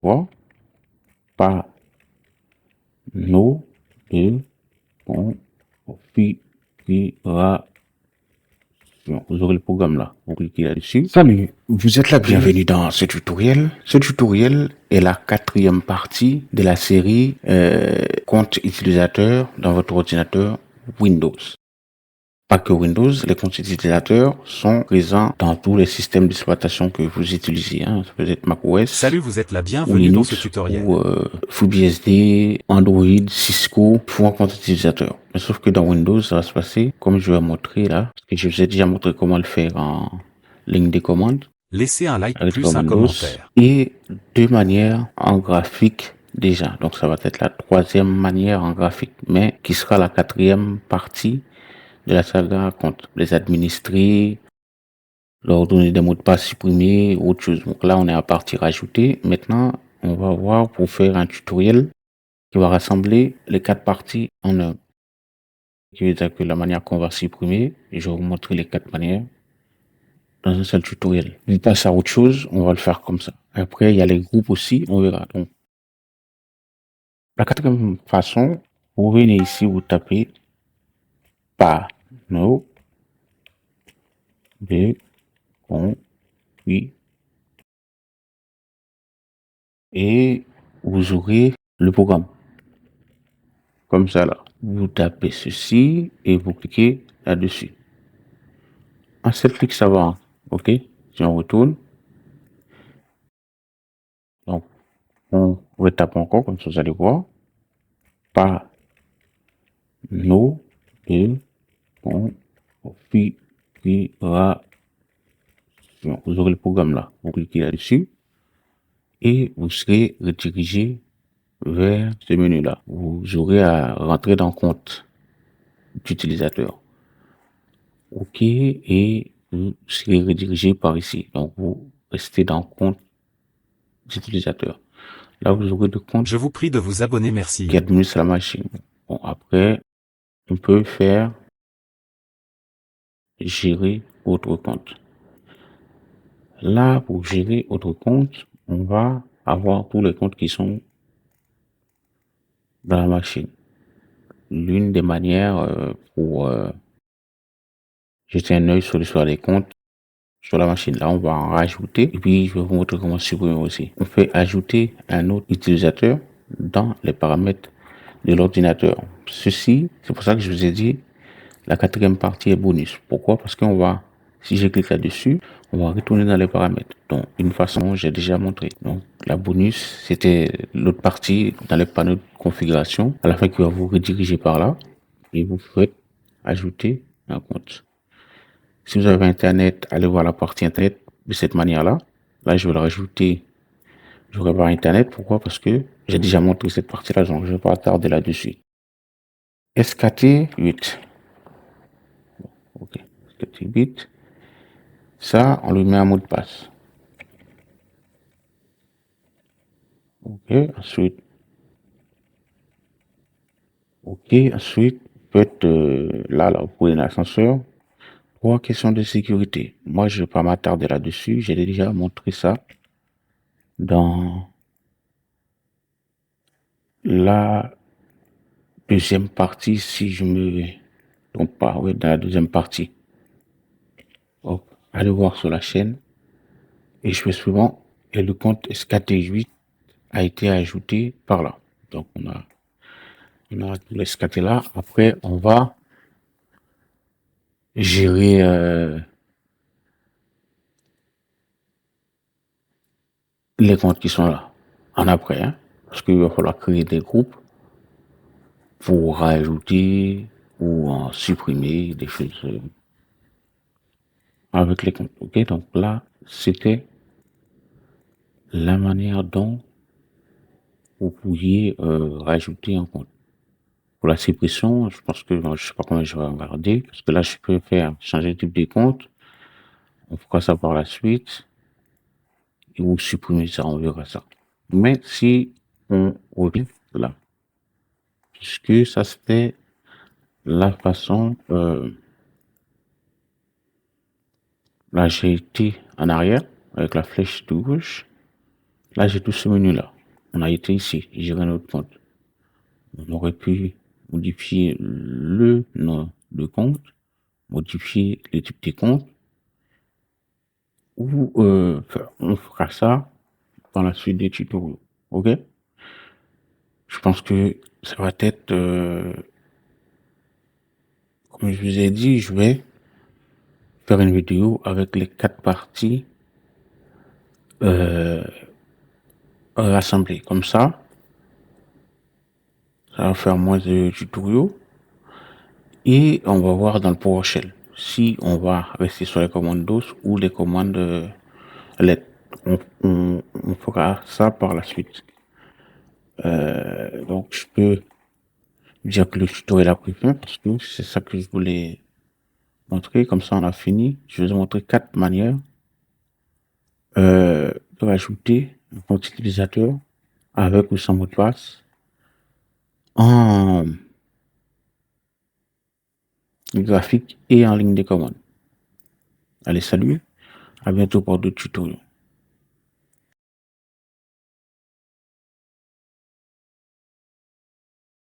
Voir par nos deux configurations. Vous aurez le programme là. Vous cliquez là-dessus. Salut, vous êtes la bienvenue dans ce tutoriel. Ce tutoriel est la quatrième partie de la série compte utilisateur dans votre ordinateur Windows. Pas que Windows, les comptes utilisateurs sont présents dans tous les systèmes d'exploitation que vous utilisez. Hein. Ça peut être macOS, Salut, vous êtes la ou bienvenue dans ce Linux, tutoriel. ou FreeBSD, Android, Cisco, pour un compte utilisateur. Mais sauf que dans Windows, ça va se passer comme je vais montrer là, parce que je vous ai déjà montré comment le faire en ligne de commande Laissez un like avec plus un Windows commentaire. et de manière en graphique déjà. Donc ça va être la troisième manière en graphique, mais qui sera la quatrième partie de la saga compte les administrer, leur donner des mots de passe supprimés, autre chose. Donc là, on est à partie rajoutée. Maintenant, on va voir pour faire un tutoriel qui va rassembler les quatre parties en un. Qui veut dire que la manière qu'on va supprimer, et je vais vous montrer les quatre manières dans un seul tutoriel. On passe à autre chose, on va le faire comme ça. Après, il y a les groupes aussi, on verra. Donc, la quatrième façon, vous venez ici, vous tapez panneau de config et vous aurez le programme. Comme ça là. Vous tapez ceci et vous cliquez là-dessus. Un seul clic, ça va. OK? Si on retourne, donc on retape encore, comme ça vous allez voir. Panneau de configuration. Vous aurez le programme là. Vous cliquez là-dessus et vous serez redirigé vers ce menu-là. Vous aurez à rentrer dans le compte d'utilisateur. OK, et vous serez redirigé par ici. Donc, vous restez dans le compte d'utilisateur. Là, vous aurez le compte Je vous prie de vous abonner, qui merci. administre la machine. Bon, après, on peut faire gérer autre compte. Là, pour gérer autre compte, on va avoir tous les comptes qui sont dans la machine. L'une des manières pour jeter un œil sur l'histoire des comptes sur la machine. Là, on va en rajouter. Et puis, je vais vous montrer comment supprimer aussi. On fait ajouter un autre utilisateur dans les paramètres de l'ordinateur. Ceci, c'est pour ça que je vous ai dit, la quatrième partie est bonus. Pourquoi? Parce qu'on va, si je clique là-dessus, on va retourner dans les paramètres. Donc, une façon, j'ai déjà montré. Donc, la bonus, c'était l'autre partie dans les panneaux de configuration. À la fin, qui va vous rediriger par là. Et vous faites ajouter un compte. Si vous avez Internet, allez voir la partie Internet de cette manière-là. Là, je vais le rajouter. Je vais voir Internet. Pourquoi? Parce que j'ai déjà montré cette partie-là, donc je ne vais pas attarder là-dessus. SKT8. OK. SKT8. Ça, on lui met un mot de passe. OK. Ensuite. OK. Ensuite, peut-être là, vous pouvez l'ascenseur. 3 questions de sécurité. Moi, je ne vais pas m'attarder là-dessus. J'ai déjà montré ça dans la deuxième partie, si je me trompe pas, oui, dans la deuxième partie. Hop, allez voir sur la chaîne et je fais suivant et le compte SKT8 a été ajouté par là. Donc on a tout le SKT là. Après on va gérer les comptes qui sont là en après, hein, parce qu'il va falloir créer des groupes pour rajouter ou en supprimer des choses avec les comptes. Ok, donc là c'était la manière dont vous pouviez rajouter un compte. Pour la suppression, je pense que je sais pas comment je vais regarder, parce que là je peux faire changer de type de compte. On fera ça par la suite et vous supprimez ça, on verra ça. Mais si on revient là, puisque ça c'était la façon, là j'ai été en arrière avec la flèche de gauche Là, j'ai tout ce menu-là. On a été ici, gérer notre compte. On aurait pu modifier le nom de compte, modifier le type de compte, ou on fera ça dans la suite des tutoriels. Ok? Je pense que ça va être, comme je vous ai dit, je vais faire une vidéo avec les 4 parties rassemblées. Comme ça va faire moins de tutoriaux. Et on va voir dans le PowerShell si on va rester sur les commandes DOS ou les commandes LED. On fera ça par la suite. Donc, je peux dire que le tutoriel a pris fin parce que c'est ça que je voulais montrer. Comme ça, on a fini. Je vais vous montrer 4 manières de rajouter un compte utilisateur avec ou sans mot de passe en graphique et en ligne de commande. Allez, salut, à bientôt pour d'autres tutoriels.